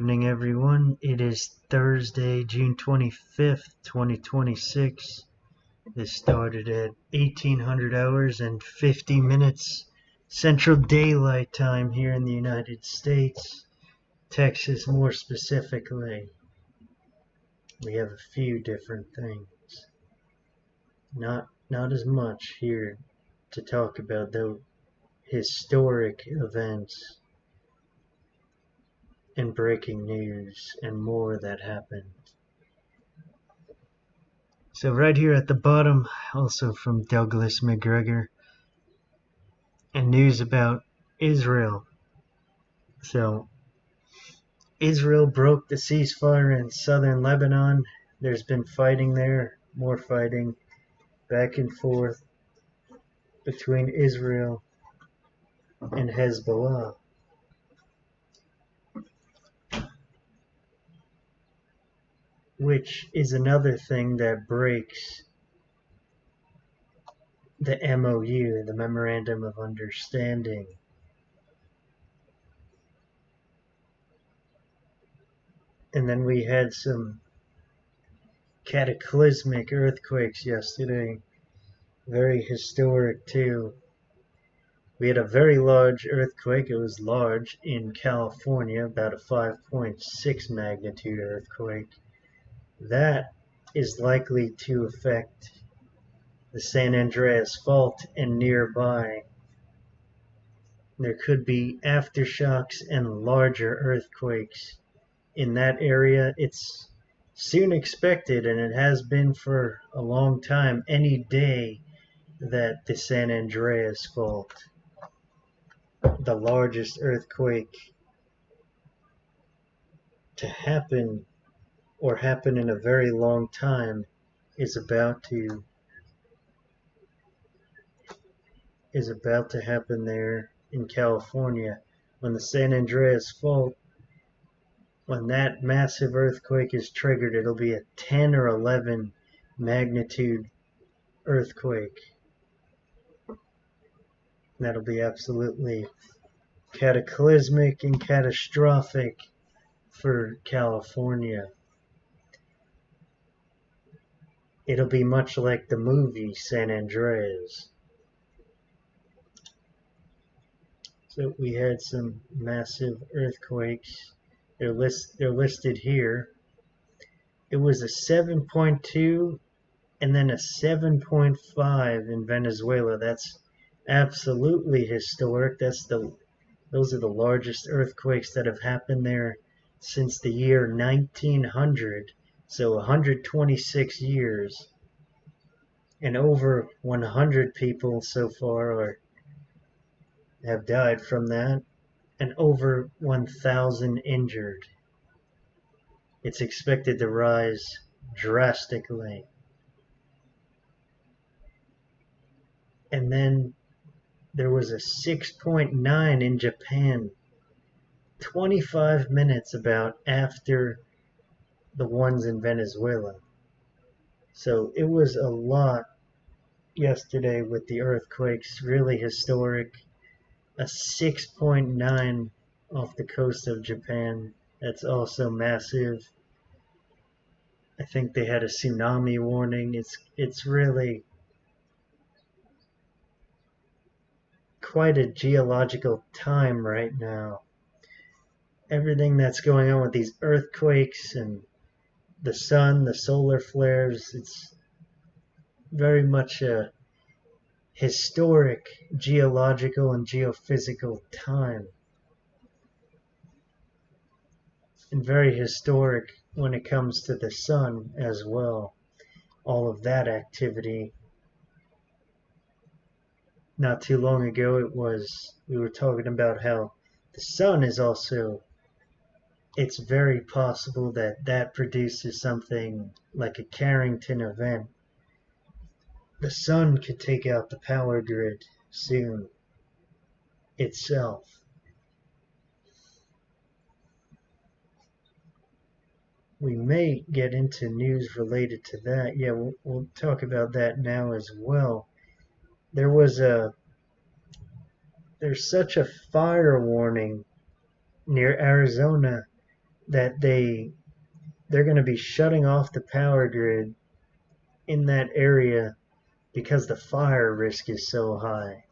Evening, everyone. It is Thursday, June 25th, 2026. This started at 1800 hours and 50 minutes Central Daylight Time here in the United States, Texas more specifically. We have a few different things. Not as much here to talk about, though, historic events and breaking news and more that happened. So right here at the bottom, also from Douglas McGregor, and news about Israel. So Israel broke the ceasefire in southern Lebanon. There's been fighting there, more fighting, back and forth between Israel and Hezbollah. Which is another thing that breaks the MOU, the Memorandum of Understanding. And then we had some cataclysmic earthquakes yesterday. Very historic too. We had a very large earthquake. It was large in California, about a 5.6 magnitude earthquake. That is likely to affect the San Andreas Fault and nearby. There could be aftershocks and larger earthquakes in that area. It's soon expected, and it has been for a long time, any day that the San Andreas Fault, the largest earthquake to happen or happen in a very long time, is about to happen there in California. When the San Andreas Fault, when that massive earthquake is triggered, it'll be a 10 or 11 magnitude earthquake. That'll be absolutely cataclysmic and catastrophic for California. It'll be much like the movie San Andreas. So we had some massive earthquakes. They're listed here. It was a 7.2 and then a 7.5 in Venezuela. That's absolutely historic. Those are the largest earthquakes that have happened there since the year 1900. So 126 years. And over 100 people so far have died from that, and over 1,000 injured. It's expected to rise drastically. And then there was a 6.9 in Japan, 25 minutes about after the ones in Venezuela. So it was a lot yesterday with the earthquakes, really historic. A 6.9 off the coast of Japan. That's also massive. I think they had a tsunami warning. It's really quite a geological time right now. Everything that's going on with these earthquakes and the sun, the solar flares, it's very much a historic geological and geophysical time. And very historic when it comes to the sun as well. All of that activity. Not too long ago we were talking about how the sun is also, it's very possible that produces something like a Carrington event. The sun could take out the power grid soon itself. We may get into news related to that. Yeah, we'll talk about that now as well. There's such a fire warning near Arizona that they're going to be shutting off the power grid in that area because the fire risk is so high,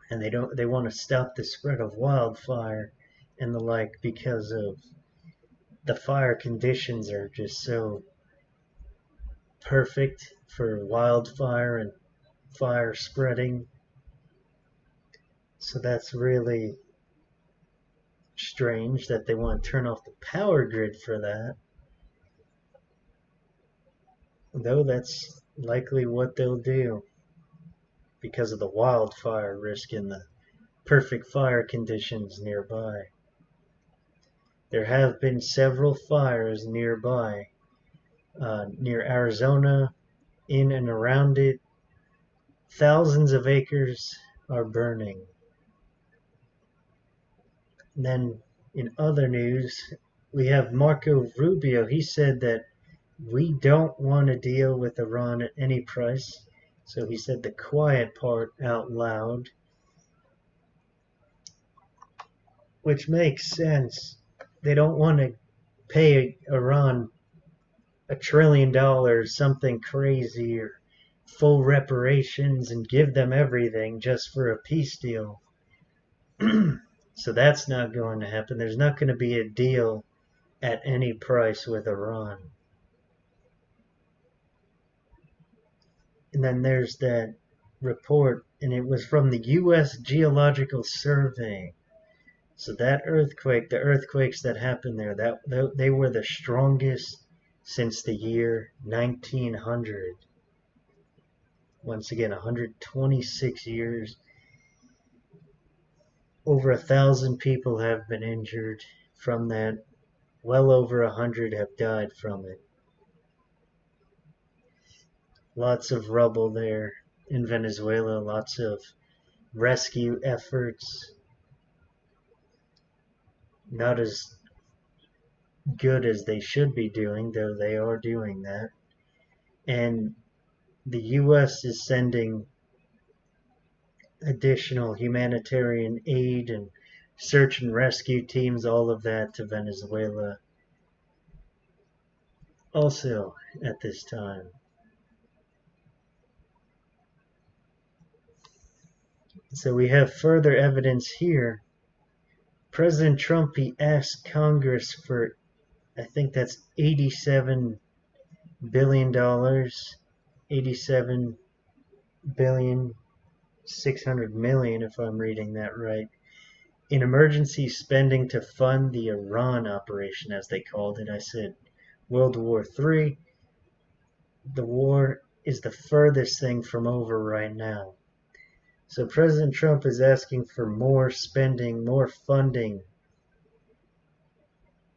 and they want to stop the spread of wildfire and the like because of the fire conditions are just so perfect for wildfire and fire spreading. So that's really strange that they want to turn off the power grid for that. Though that's likely what they'll do because of the wildfire risk and the perfect fire conditions nearby. There have been several fires nearby, near Arizona, in and around it. Thousands of acres are burning. And then in other news, we have Marco Rubio. He said that we don't want to deal with Iran at any price. So he said the quiet part out loud, which makes sense. They don't want to pay Iran $1 trillion, something crazy, or full reparations and give them everything just for a peace deal. So that's not going to happen. There's not going to be a deal at any price with Iran. And then there's that report, and it was from the U.S. Geological Survey. So that earthquake, the earthquakes that happened there, they were the strongest since the year 1900. Once again, 126 years. Over 1,000 people have been injured from that. Well over 100 have died from it. Lots of rubble there in Venezuela, lots of rescue efforts. Not as good as they should be doing, though they are doing that. And the U.S. is sending additional humanitarian aid and search and rescue teams, all of that, to Venezuela also at this time. So we have further evidence here. President Trump, he asked Congress for, I think that's $87 billion, 87 billion 600 million, if I'm reading that right, in emergency spending to fund the Iran operation, as they called it. I said World War III. The war is the furthest thing from over right now. So President Trump is asking for more spending, more funding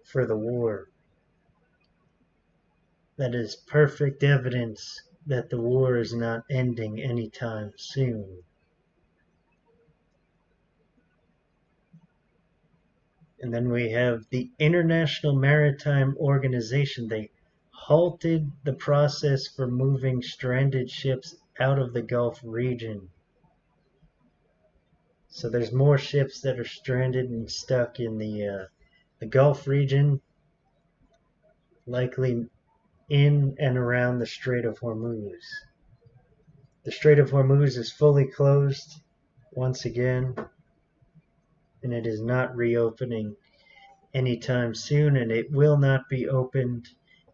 for the war. That is perfect evidence that the war is not ending anytime soon. And then we have the International Maritime Organization. They halted the process for moving stranded ships out of the Gulf region. So there's more ships that are stranded and stuck in the Gulf region, likely in and around the Strait of Hormuz. The Strait of Hormuz is fully closed once again, and it is not reopening anytime soon, and it will not be opened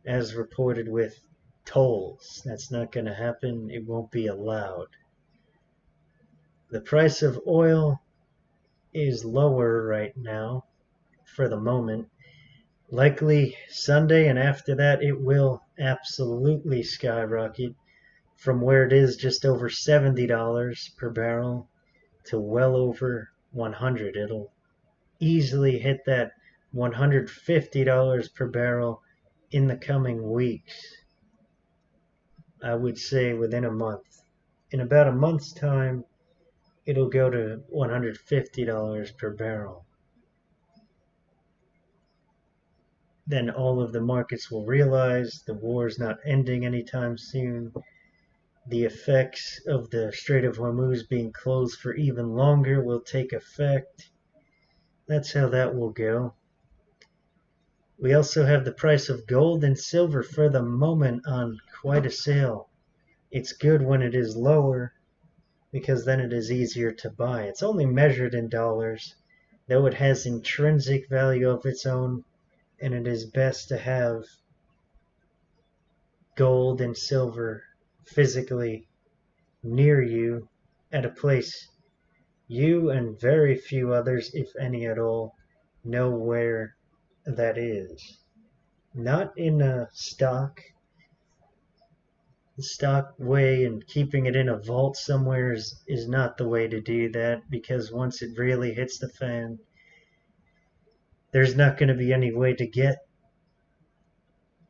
as reported with tolls. That's not going to happen. It won't be allowed. The price of oil is lower right now for the moment. Likely Sunday, and after that it will absolutely skyrocket from where it is just over $70 per barrel to well over 100. It'll easily hit that $150 per barrel in the coming weeks. I would say within a month. In about a month's time, it'll go to $150 per barrel. Then all of the markets will realize the war is not ending anytime soon. The effects of the Strait of Hormuz being closed for even longer will take effect. That's how that will go. We also have the price of gold and silver for the moment on quite a sale. It's good when it is lower because then it is easier to buy. It's only measured in dollars, though it has intrinsic value of its own, and it is best to have gold and silver physically near you at a place you and very few others, if any at all, know where that is. Not in a stock way, and keeping it in a vault somewhere is not the way to do that, because once it really hits the fan, there's not going to be any way to get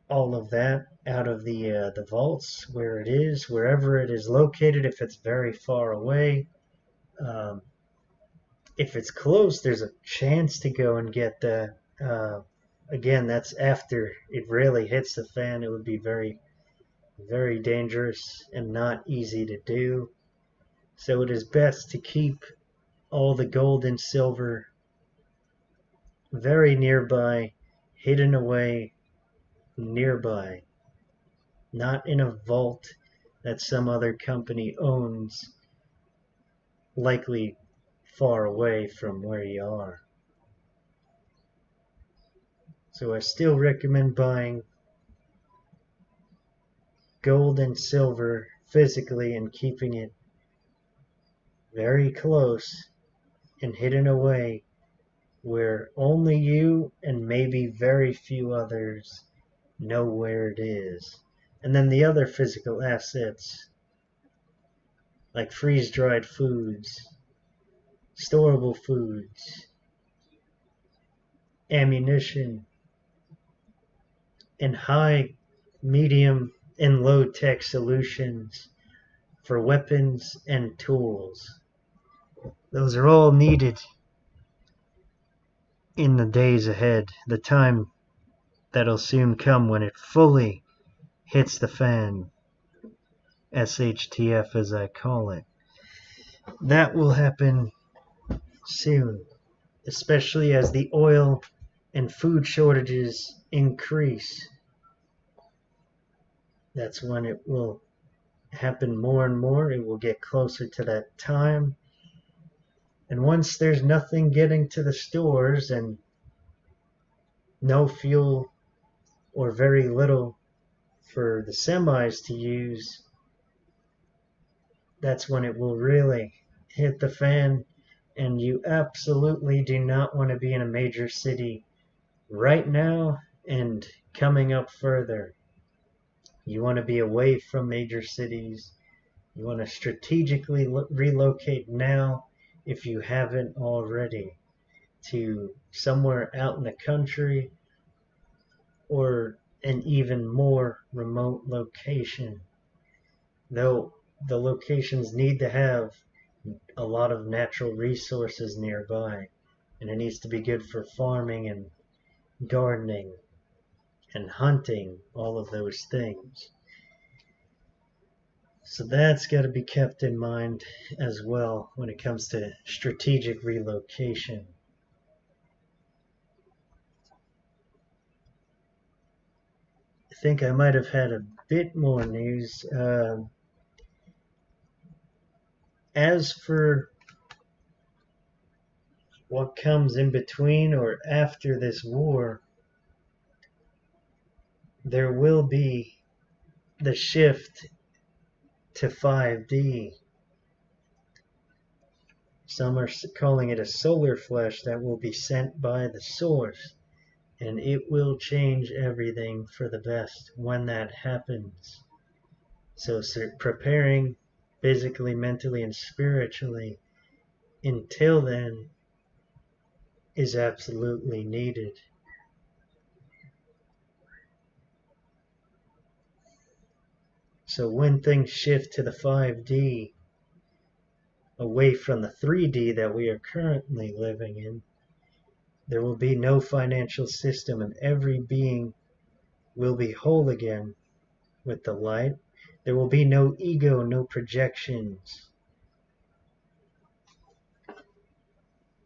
all of that out of the vaults where it is, wherever it is located. If it's very far away, if it's close, there's a chance to go and get that. Again, that's after it really hits the fan. It would be very, very dangerous and not easy to do. So it is best to keep all the gold and silver very nearby, hidden away nearby, not in a vault that some other company owns, likely far away from where you are. So I still recommend buying gold and silver physically and keeping it very close and hidden away where only you and maybe very few others know where it is. And then the other physical assets, like freeze-dried foods, storable foods, ammunition, and high, medium, and low-tech solutions for weapons and tools. Those are all needed in the days ahead, the time that'll soon come when it fully hits the fan, SHTF as I call it. That will happen soon, especially as the oil and food shortages increase. That's when it will happen more and more. It will get closer to that time. And once there's nothing getting to the stores and no fuel or very little for the semis to use, that's when it will really hit the fan. And you absolutely do not want to be in a major city right now and coming up further. You want to be away from major cities. You want to strategically relocate now, if you haven't already, to somewhere out in the country or an even more remote location. Though the locations need to have a lot of natural resources nearby, and it needs to be good for farming and gardening and hunting, all of those things. So that's got to be kept in mind as well when it comes to strategic relocation. I think I might have had a bit more news. As for what comes in between or after this war, there will be the shift to 5D. Some are calling it a solar flash that will be sent by the source, and it will change everything for the best when that happens. So preparing physically, mentally, and spiritually until then is absolutely needed. So when things shift to the 5D, away from the 3D that we are currently living in, there will be no financial system, and every being will be whole again with the light. There will be no ego, no projections.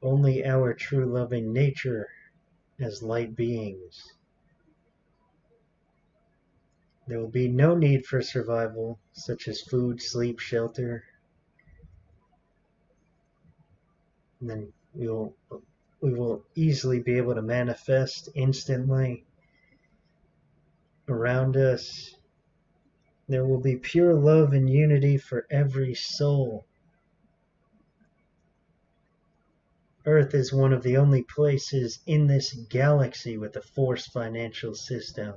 Only our true loving nature as light beings. There will be no need for survival, such as food, sleep, shelter. And then we will easily be able to manifest instantly around us. There will be pure love and unity for every soul. Earth is one of the only places in this galaxy with a forced financial system.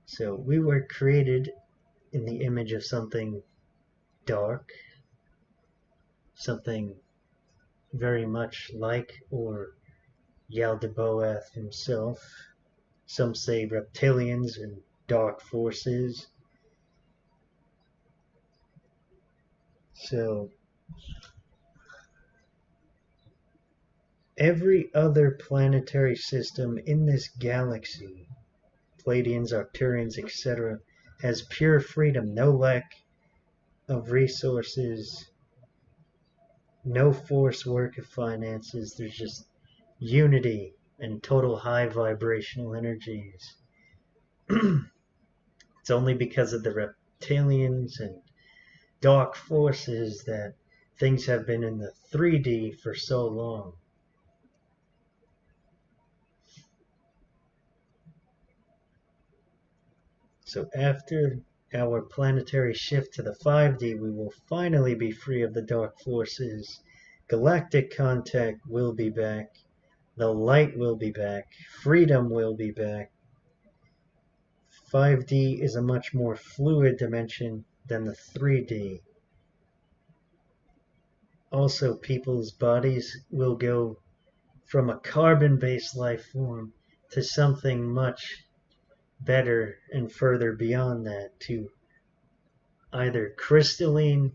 So we were created in the image of something dark, something very much like or Yaldabaoth himself. Some say reptilians and dark forces. So every other planetary system in this galaxy, Pleiadians, Arcturians, etc., has pure freedom, no lack of resources, no forced work of finances. There's just unity and total high vibrational energies. It's only because of the reptilians and dark forces that things have been in the 3D for so long. So after our planetary shift to the 5D, we will finally be free of the dark forces. Galactic contact will be back. The light will be back. Freedom will be back. 5D is a much more fluid dimension than the 3D. Also, people's bodies will go from a carbon-based life form to something much better and further beyond that, to either crystalline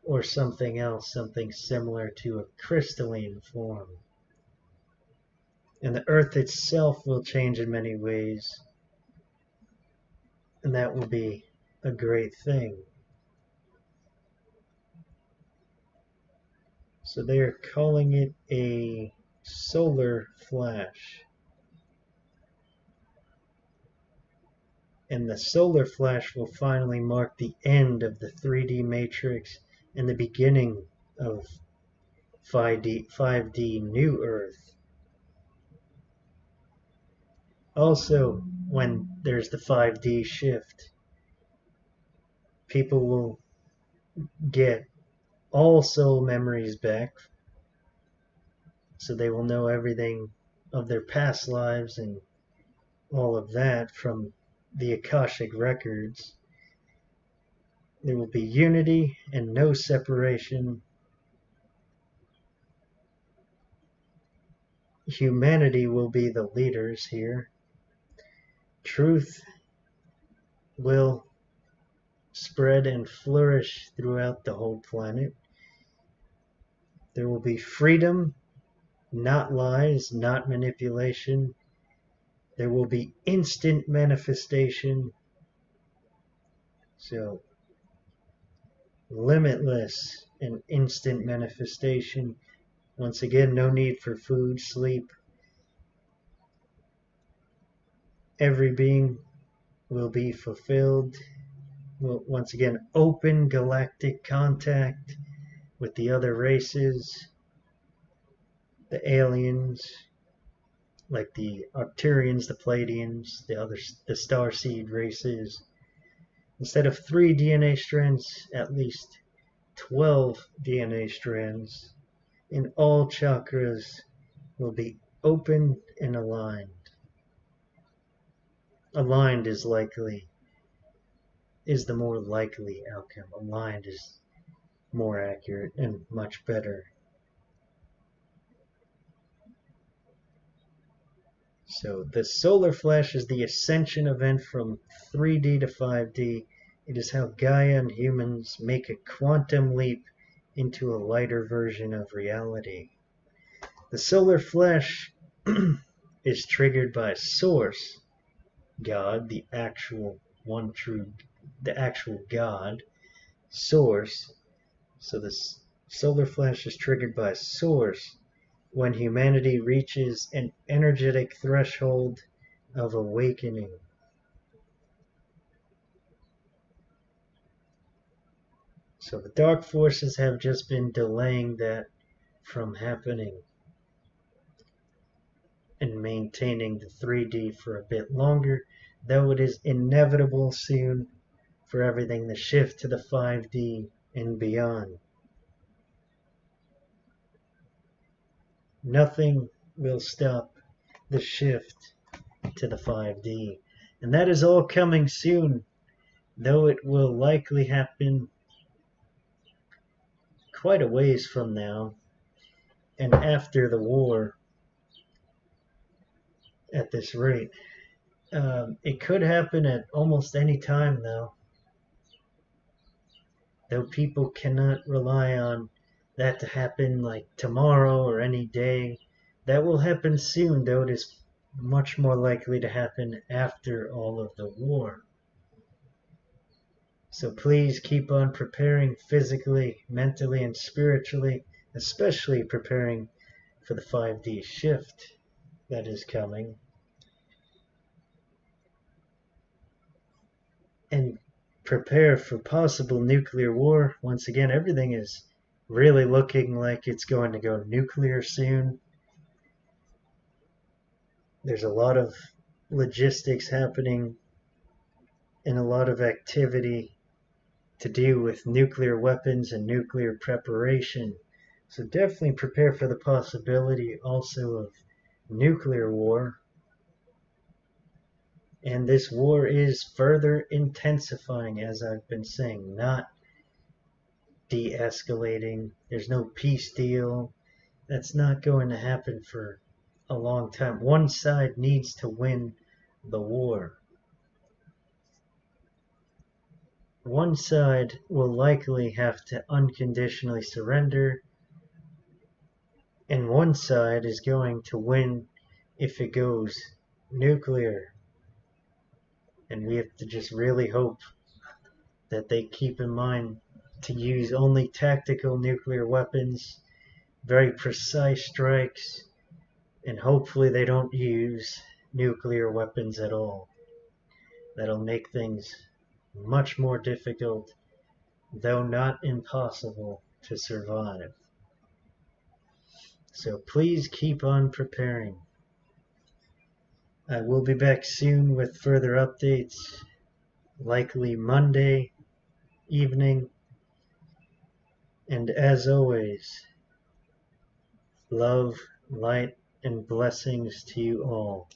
or something else, something similar to a crystalline form. And the Earth itself will change in many ways, and that will be a great thing. So they are calling it a solar flash. And the solar flash will finally mark the end of the 3D matrix and the beginning of 5D New Earth. Also, when there's the 5D shift, people will get all soul memories back, so they will know everything of their past lives and all of that from the Akashic records. There will be unity and no separation. Humanity will be the leaders here. Truth will spread and flourish throughout the whole planet. There will be freedom, not lies, not manipulation. There will be instant manifestation. So, limitless and instant manifestation. Once again, no need for food, sleep. Every being will be fulfilled. Will once again open galactic contact with the other races, the aliens, like the Arcturians, the Pleiadians, the starseed races. Instead of 3 DNA strands, at least 12 DNA strands in all chakras will be open and aligned. Aligned is the more likely outcome. Aligned is more accurate and much better. So the solar flash is the ascension event from 3D to 5D. It is how Gaia and humans make a quantum leap into a lighter version of reality. The solar flash is triggered by Source, God, the actual God, Source. So this solar flash is triggered by Source, when humanity reaches an energetic threshold of awakening. So the dark forces have just been delaying that from happening and maintaining the 3D for a bit longer, though it is inevitable soon for everything to shift to the 5D and beyond. Nothing will stop the shift to the 5D. And that is all coming soon, though it will likely happen quite a ways from now and after the war at this rate. It could happen at almost any time, though people cannot rely on that to happen like tomorrow or any day. That will happen soon, though it is much more likely to happen after all of the war. So please keep on preparing physically, mentally, and spiritually, especially preparing for the 5D shift that is coming. And prepare for possible nuclear war. Once again, everything is really looking like it's going to go nuclear soon. There's a lot of logistics happening and a lot of activity to do with nuclear weapons and nuclear preparation. So definitely prepare for the possibility also of nuclear war. And this war is further intensifying, as I've been saying, not de-escalating. There's no peace deal. That's not going to happen for a long time. One side needs to win the war. One side will likely have to unconditionally surrender, and one side is going to win if it goes nuclear. And we have to just really hope that they keep in mind to use only tactical nuclear weapons, very precise strikes, and hopefully they don't use nuclear weapons at all. That'll make things much more difficult, though not impossible, to survive. So please keep on preparing. I will be back soon with further updates, likely Monday evening. And as always, love, light, and blessings to you all.